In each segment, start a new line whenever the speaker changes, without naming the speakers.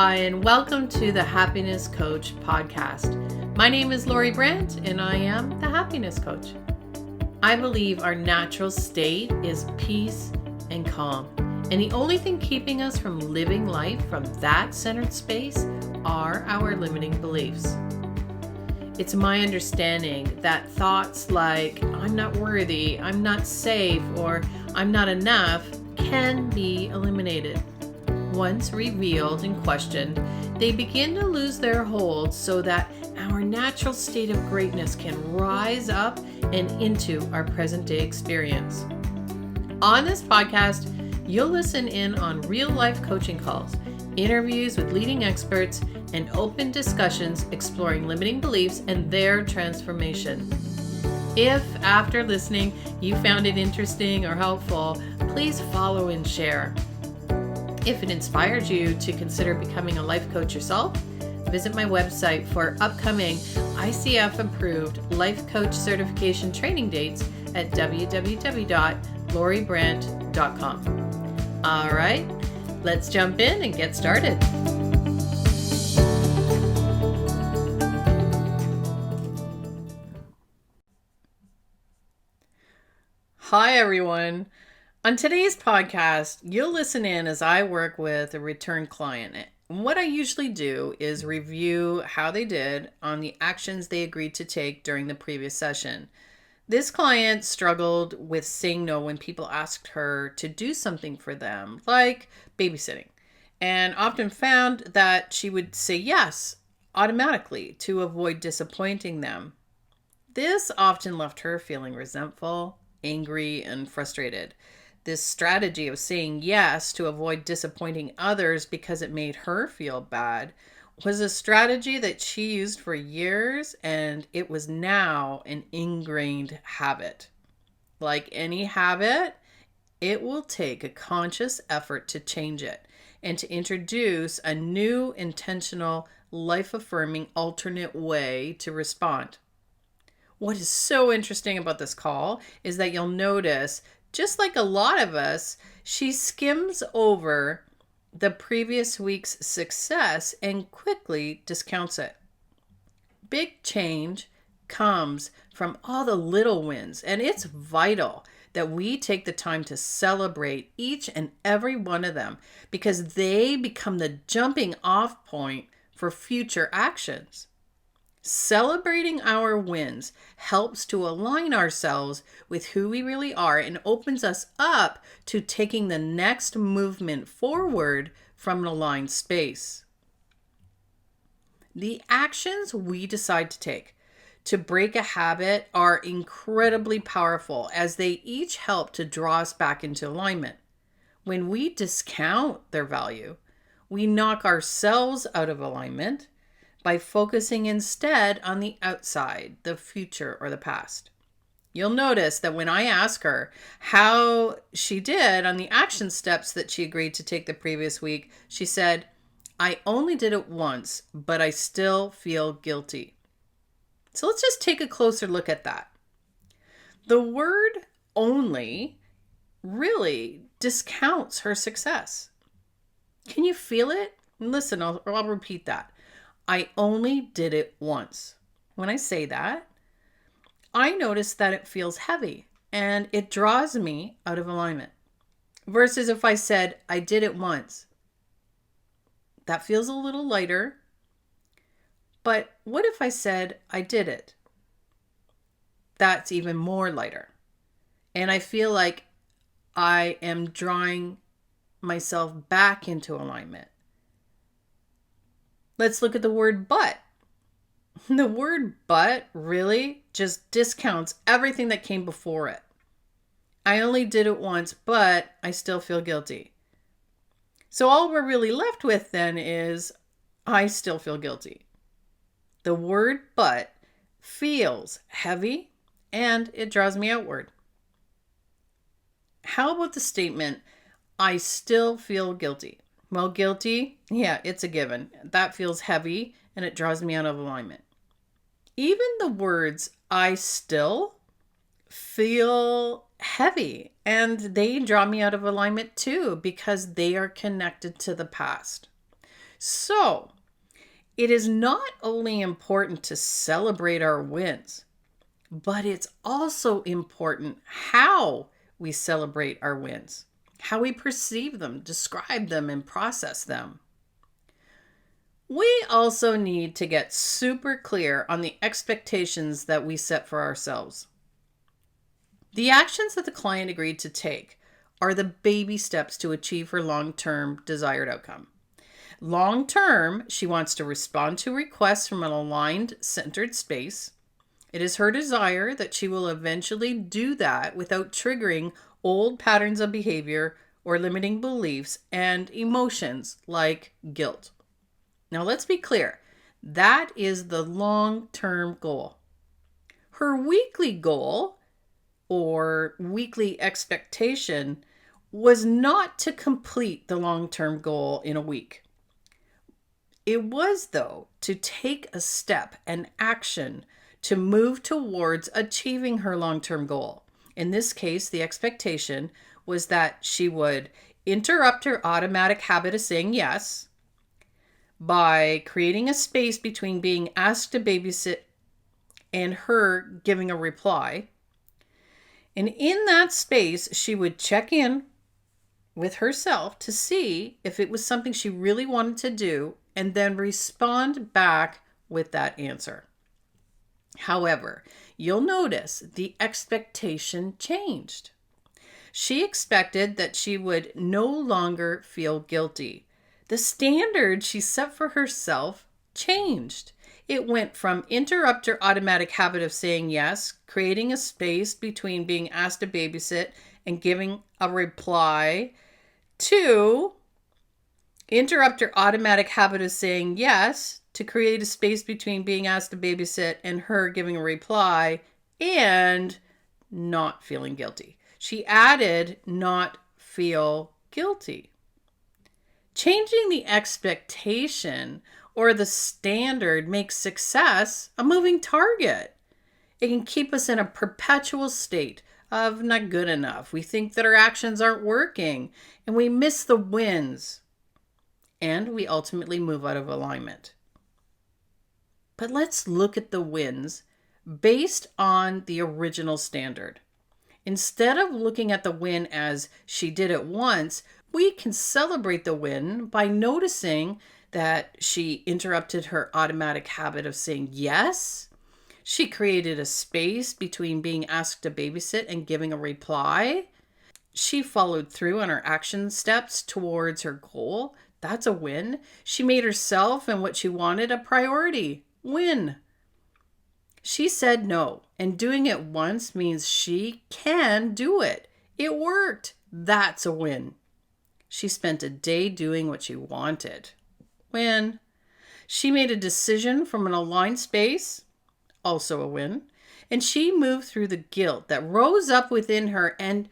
Hi, and welcome to the Happiness Coach podcast. My name is Brant, and I am the Happiness Coach. I believe our natural state is peace and calm, and the only thing keeping us from living life from that centered space are our limiting beliefs. It's my understanding that thoughts like, I'm not worthy, I'm not safe, or I'm not enough can be eliminated. Once revealed and questioned, they begin to lose their hold so that our natural state of greatness can rise up and into our present day experience. On this podcast, you'll listen in on real life coaching calls, interviews with leading experts, and open discussions exploring limiting beliefs and their transformation. If after listening you found it interesting or helpful, please follow and share. If it inspired you to consider becoming a life coach yourself, visit my website for upcoming ICF-approved life coach certification training dates at www.loribrant.com. All right, let's jump in and get started. Hi, everyone. On today's podcast, you'll listen in as I work with a return client. What I usually do is review how they did on the actions they agreed to take during the previous session. This client struggled with saying no when people asked her to do something for them, like babysitting, and often found that she would say yes automatically to avoid disappointing them. This often left her feeling resentful, angry, and frustrated. This strategy of saying yes to avoid disappointing others because it made her feel bad was a strategy that she used for years, and it was now an ingrained habit. Like any habit, it will take a conscious effort to change it and to introduce a new, intentional, life-affirming, alternate way to respond. What is so interesting about this call is that you'll notice, just like a lot of us, she skims over the previous week's success and quickly discounts it. Big change comes from all the little wins, and it's vital that we take the time to celebrate each and every one of them because they become the jumping off point for future actions. Celebrating our wins helps to align ourselves with who we really are and opens us up to taking the next movement forward from an aligned space. The actions we decide to take to break a habit are incredibly powerful as they each help to draw us back into alignment. When we discount their value, we knock ourselves out of alignment by focusing instead on the outside, the future, or the past. You'll notice that when I ask her how she did on the action steps that she agreed to take the previous week, she said, I only did it once, but I still feel guilty. So let's just take a closer look at that. The word only really discounts her success. Can you feel it? Listen, I'll repeat that. I only did it once. When I say that, I notice that it feels heavy and it draws me out of alignment. Versus if I said, I did it once. That feels a little lighter. But what if I said, I did it? That's even more lighter. And I feel like I am drawing myself back into alignment. Let's look at the word but. The word but really just discounts everything that came before it. I only did it once, but I still feel guilty. So all we're really left with then is, I still feel guilty. The word but feels heavy and it draws me outward. How about the statement, I still feel guilty? Well, guilty, yeah, it's a given. That feels heavy and it draws me out of alignment. Even the words I still feel heavy and they draw me out of alignment too because they are connected to the past. So, it is not only important to celebrate our wins, but it's also important how we celebrate our wins, how we perceive them, describe them, and process them. We also need to get super clear on the expectations that we set for ourselves. The actions that the client agreed to take are the baby steps to achieve her long-term desired outcome. Long term, she wants to respond to requests from an aligned, centered space. It is her desire that she will eventually do that without triggering old patterns of behavior or limiting beliefs and emotions like guilt. Now, let's be clear. That is the long-term goal. Her weekly goal or weekly expectation was not to complete the long-term goal in a week. It was, though, to take a step and action to move towards achieving her long-term goal. In this case, the expectation was that she would interrupt her automatic habit of saying yes by creating a space between being asked to babysit and her giving a reply. And in that space, she would check in with herself to see if it was something she really wanted to do and then respond back with that answer. However, you'll notice the expectation changed. She expected that she would no longer feel guilty. The standard she set for herself changed. It went from interrupt her automatic habit of saying yes, creating a space between being asked to babysit and giving a reply, to interrupt her automatic habit of saying yes, to create a space between being asked to babysit and her giving a reply, and not feeling guilty. She added not feel guilty. Changing the expectation or the standard makes success a moving target. It can keep us in a perpetual state of not good enough. We think that our actions aren't working and we miss the wins. And we ultimately move out of alignment. But let's look at the wins based on the original standard. Instead of looking at the win as she did it once, we can celebrate the win by noticing that she interrupted her automatic habit of saying yes. She created a space between being asked to babysit and giving a reply. She followed through on her action steps towards her goal. That's a win. She made herself and what she wanted a priority. Win. She said no, and doing it once means she can do it. It worked. That's a win. She spent a day doing what she wanted. Win. She made a decision from an aligned space. Also a win. And she moved through the guilt that rose up within her and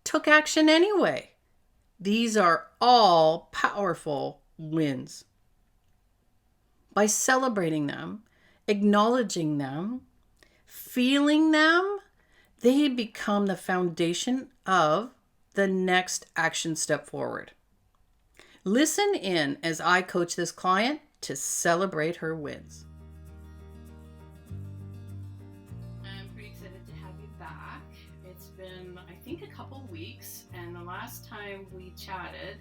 took action anyway. These are all powerful wins. By celebrating them, acknowledging them, feeling them, they become the foundation of the next action step forward. Listen in as I coach this client to celebrate her wins. I'm pretty excited to have you back. It's been, I think, a couple weeks, and the last time we chatted,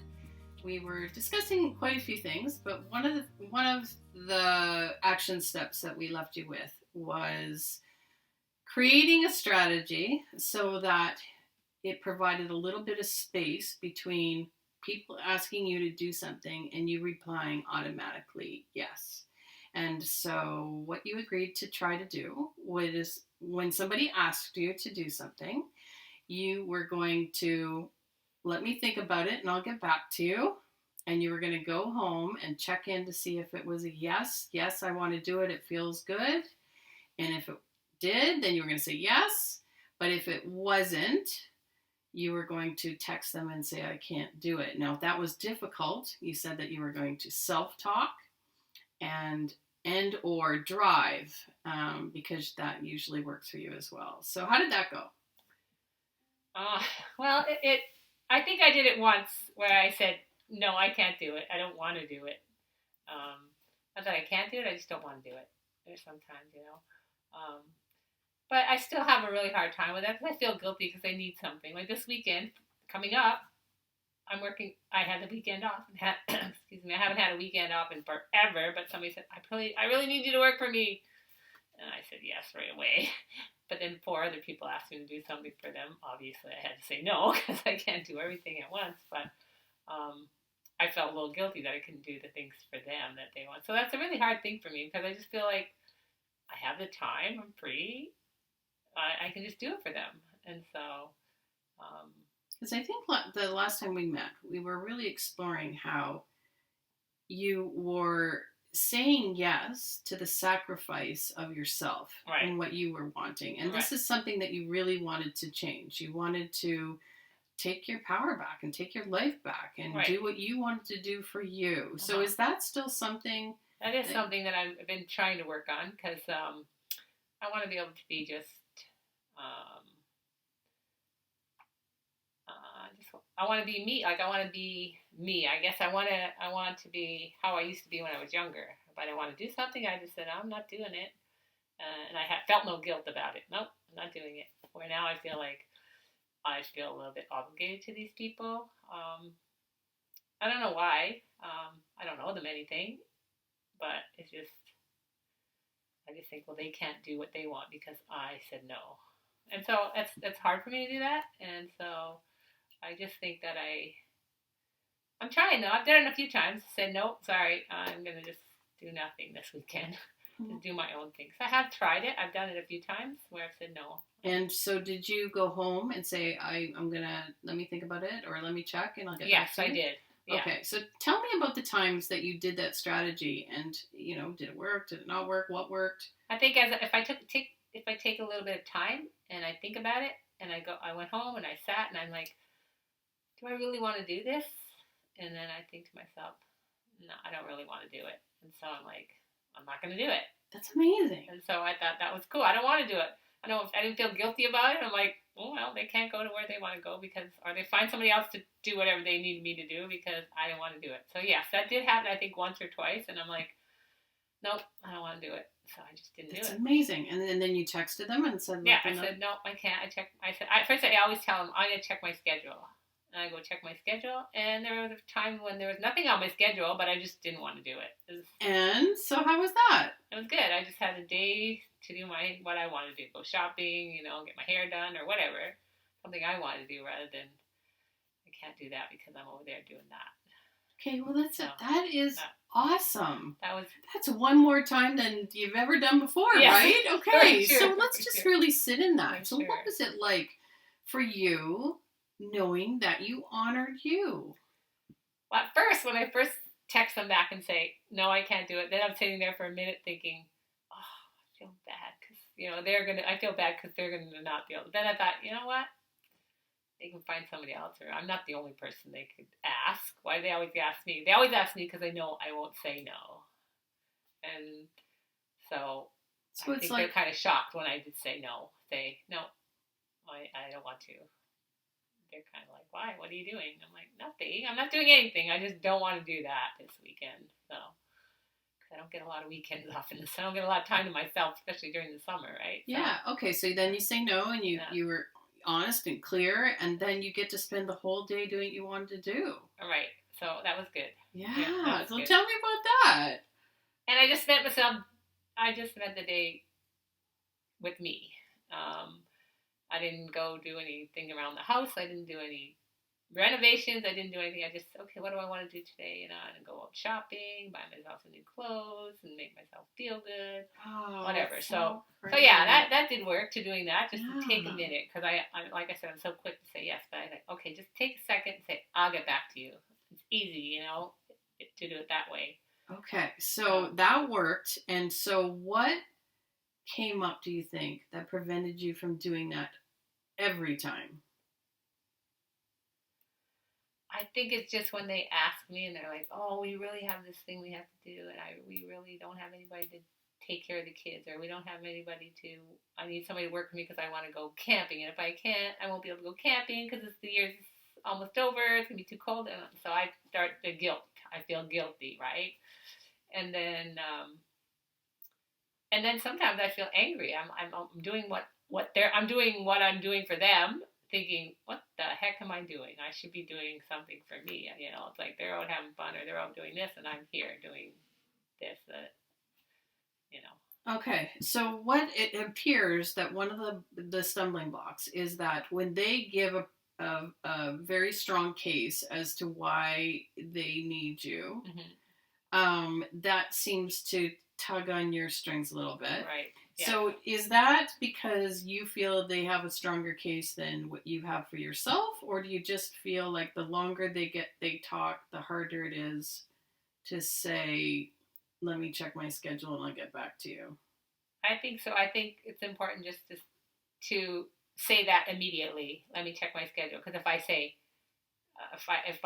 we were discussing quite a few things, but one of the action steps that we left you with was creating a strategy so that it provided a little bit of space between people asking you to do something and you replying automatically yes. And so what you agreed to try to do was when somebody asked you to do something, you were going to let me think about it and I'll get back to you. And you were going to go home and check in to see if it was a yes. Yes, I want to do it. It feels good. And if it did, then you were going to say yes. But if it wasn't, you were going to text them and say, I can't do it. Now, if that was difficult, you said that you were going to self-talk and or drive because that usually works for you as well. So how did that go?
Well, I think I did it once where I said, no, I can't do it. I don't want to do it. Not that I can't do it, I just don't want to do it. There's sometimes, but I still have a really hard time with that because I feel guilty because I need something. Like this weekend coming up, I'm working. I had the weekend off. Excuse me. I haven't had a weekend off in forever. But somebody said, I really need you to work for me, and I said yes right away. But then 4 other people asked me to do something for them. Obviously, I had to say no because I can't do everything at once. But I felt a little guilty that I couldn't do the things for them that they want. So that's a really hard thing for me because I just feel like I have the time. I'm free. I can just do it for them. And so,
because I think the last time we met, we were really exploring how you were saying yes to the sacrifice of yourself
right.
and what you were wanting. And
Right.
this is something that you really wanted to change. You wanted to take your power back and take your life back and
right.
do what you wanted to do for you. So is that still something?
That is something that I've been trying to work on because I want to be able to be I want to be me. Like I want to be me. I guess I want to be how I used to be when I was younger. If I didn't want to do something, I just said I'm not doing it, and I felt no guilt about it. Nope, I'm not doing it. Where now I feel like I feel a little bit obligated to these people. I don't know why. I don't know them anything, but it's just I just think, well, they can't do what they want because I said no, and so that's hard for me to do that, and so I just think that I'm trying though. I've done it a few times. Said no, sorry, I'm gonna just do nothing this weekend. Just do my own things. I have tried it. I've done it a few times where I've said no.
And so, did you go home and say, I'm gonna let me think about it, or let me check, and I'll get back to you?
Yes, I did. Yeah.
Okay, so tell me about the times that you did that strategy, and did it work? Did it not work? What worked?
I think if I take a little bit of time and I think about it, and I went home and I sat and I'm like, do I really want to do this? And then I think to myself, no, I don't really want to do it. And so I'm like, I'm not going to do it.
That's amazing.
And so I thought that was cool. I don't want to do it. I didn't feel guilty about it. I'm like, oh, well, they can't go to where they want to go or they find somebody else to do whatever they need me to do because I didn't want to do it. So yes, that did happen, I think, once or twice. And I'm like, nope, I don't want to do it. So I just didn't do it.
That's amazing. And then you texted them and said,
yeah, I said, no, I can't. First I always tell them, I'm going to check my schedule. And I go check my schedule, and there was a time when there was nothing on my schedule, but I just didn't want to do it.
And so how was that?
It was good. I just had a day to do what I wanted to do. Go shopping, get my hair done or whatever. Something I wanted to do rather than I can't do that because I'm over there doing that.
Okay, well that is awesome.
That's
one more time than you've ever done before, yes. Right? Okay, so let's just really sit in that. So what was it like for you knowing that you honored you?
Well, at first, when I first text them back and say, no, I can't do it, then I'm sitting there for a minute thinking, oh, I feel bad because, I feel bad because they're going to not be able to. Then I thought, you know what? They can find somebody else, or I'm not the only person they could ask. Why do they always ask me? They always ask me because they know I won't say no. And so I think they're kind of shocked when I did say no. No, I don't want to. They're kind of like, why? What are you doing? I'm like, nothing. I'm not doing anything. I just don't want to do that this weekend. So, because I don't get a lot of weekends off in this. I don't get a lot of time to myself, especially during the summer, right?
Yeah. Okay. So then you say no, and you were honest and clear, and then you get to spend the whole day doing what you wanted to do.
All right. So that was good.
Yeah. So good. Tell me about that.
And I just spent the day with me. I didn't go do anything around the house. I didn't do any renovations. I didn't do anything. I just, okay, what do I want to do today? I didn't go out shopping, buy myself some new clothes, and make myself feel good.
Oh,
whatever. So yeah, that did work to doing that. Just to take a minute, because I like I said, I'm so quick to say yes, but I like, okay, just take a second and say, I'll get back to you. It's easy, to do it that way.
Okay, so that worked. And so what came up, do you think, that prevented you from doing that every time?
I think it's just when they ask me and they're like, oh, we really have this thing we have to do, and we really don't have anybody to take care of the kids, or we don't have anybody I need somebody to work for me because I want to go camping, and if I can't, I won't be able to go camping because the year's almost over, it's going to be too cold, and so I start the guilt. I feel guilty, right? And then sometimes I feel angry. I'm doing I'm doing what I'm doing for them, thinking, what the heck am I doing? I should be doing something for me. It's like they're out having fun or they're out doing this, and I'm here doing this.
Okay, so what it appears that one of the stumbling blocks is that when they give a very strong case as to why they need you, that seems to tug on your strings a little bit.
Right. Yeah.
So is that because you feel they have a stronger case than what you have for yourself, or do you just feel like the longer they talk, the harder it is to say, let me check my schedule and I'll get back to you?
I think so. I think it's important just to say that immediately. Let me check my schedule, because if I say, if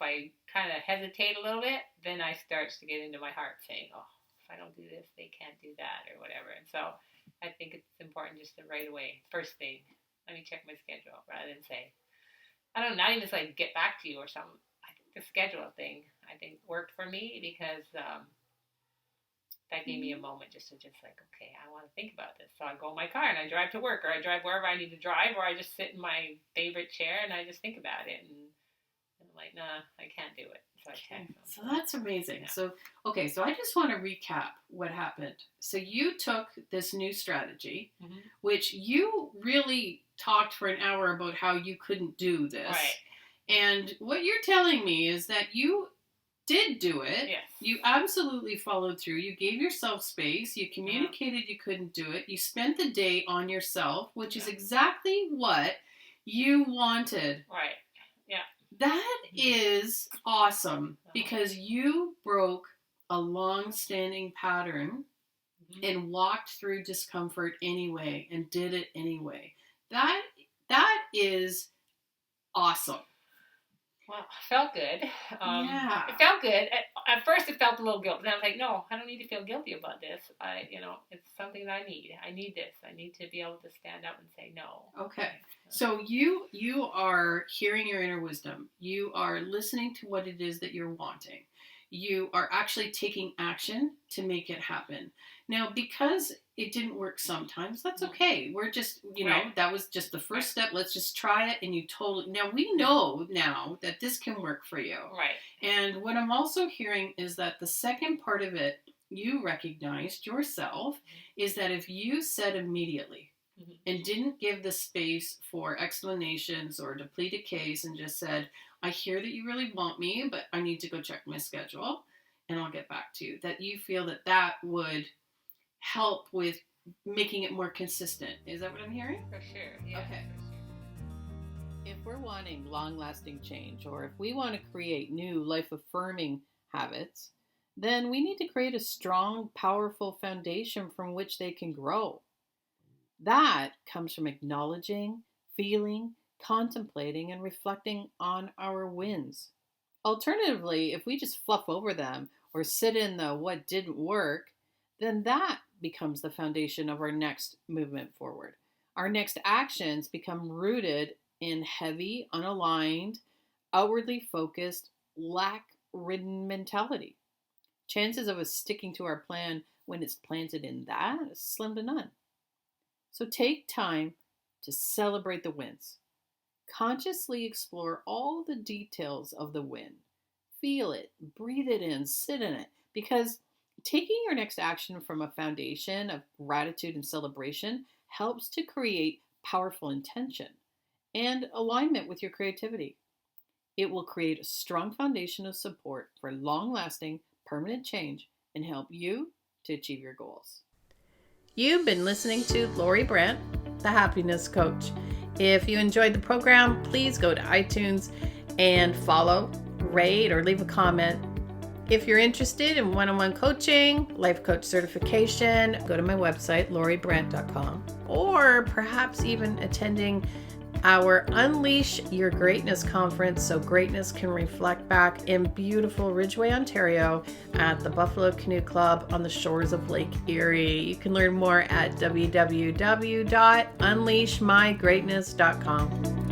I kind of hesitate a little bit, then I start to get into my heart saying, oh, if I don't do this, they can't do that or whatever. And so I think it's important just to right away, first thing, let me check my schedule, rather than say, I don't know, not even just like get back to you or something. I think the schedule thing, I think, worked for me, because that gave me a moment just like, okay, I want to think about this. So I go in my car and I drive to work, or I drive wherever I need to drive, or I just sit in my favorite chair and I just think about it. And I'm like, nah, I can't do it. So I text them.
So that's amazing.
Yeah.
So I just want to recap what happened. So you took this new strategy, which you really talked for an hour about how you couldn't do this.
Right.
And what you're telling me is that you did do it.
Yes.
You absolutely followed through. You gave yourself space. You communicated you couldn't do it. You spent the day on yourself, which is exactly what you wanted.
Right. Yeah.
That is awesome, because you broke a long-standing pattern and walked through discomfort anyway and did it anyway. That is awesome.
Well, it felt good.
Yeah.
It felt good. At first, it felt a little guilty. Then I was like, no, I don't need to feel guilty about this. It's something that I need. I need this. I need to be able to stand up and say no.
Okay. So you are hearing your inner wisdom. You are listening to what it is that you're wanting. You are actually taking action to make it happen. Now, because it didn't work sometimes, that's okay. We're just, that was just the first step. Let's just try it. And now we know now that this can work for you.
Right.
And what I'm also hearing is that the second part of it, you recognized yourself, is that if you said immediately and didn't give the space for explanations or to plead a case and just said, I hear that you really want me, but I need to go check my schedule and I'll get back to you, that you feel that would help with making it more consistent. Is that what I'm hearing?
For sure. Yeah.
Okay.
For sure.
If we're wanting long-lasting change, or if we want to create new life-affirming habits, then we need to create a strong, powerful foundation from which they can grow. That comes from acknowledging, feeling, contemplating, and reflecting on our wins. Alternatively, if we just fluff over them or sit in the what didn't work, then that becomes the foundation of our next movement forward. Our next actions become rooted in heavy, unaligned, outwardly focused, lack-ridden mentality. Chances of us sticking to our plan when it's planted in that is slim to none. So take time to celebrate the wins. Consciously explore all the details of the win. Feel it, breathe it in, sit in it, because taking your next action from a foundation of gratitude and celebration helps to create powerful intention and alignment with your creativity. It will create a strong foundation of support for long-lasting, permanent change and help you to achieve your goals. You've been listening to Lori Brant, the Happiness Coach. If you enjoyed the program, please go to iTunes and follow, rate, or leave a comment. If you're interested in one-on-one coaching, life coach certification, go to my website, loribrant.com, or perhaps even attending our Unleash Your Greatness conference so greatness can reflect back in beautiful Ridgeway, Ontario at the Buffalo Canoe Club on the shores of Lake Erie. You can learn more at www.unleashmygreatness.com.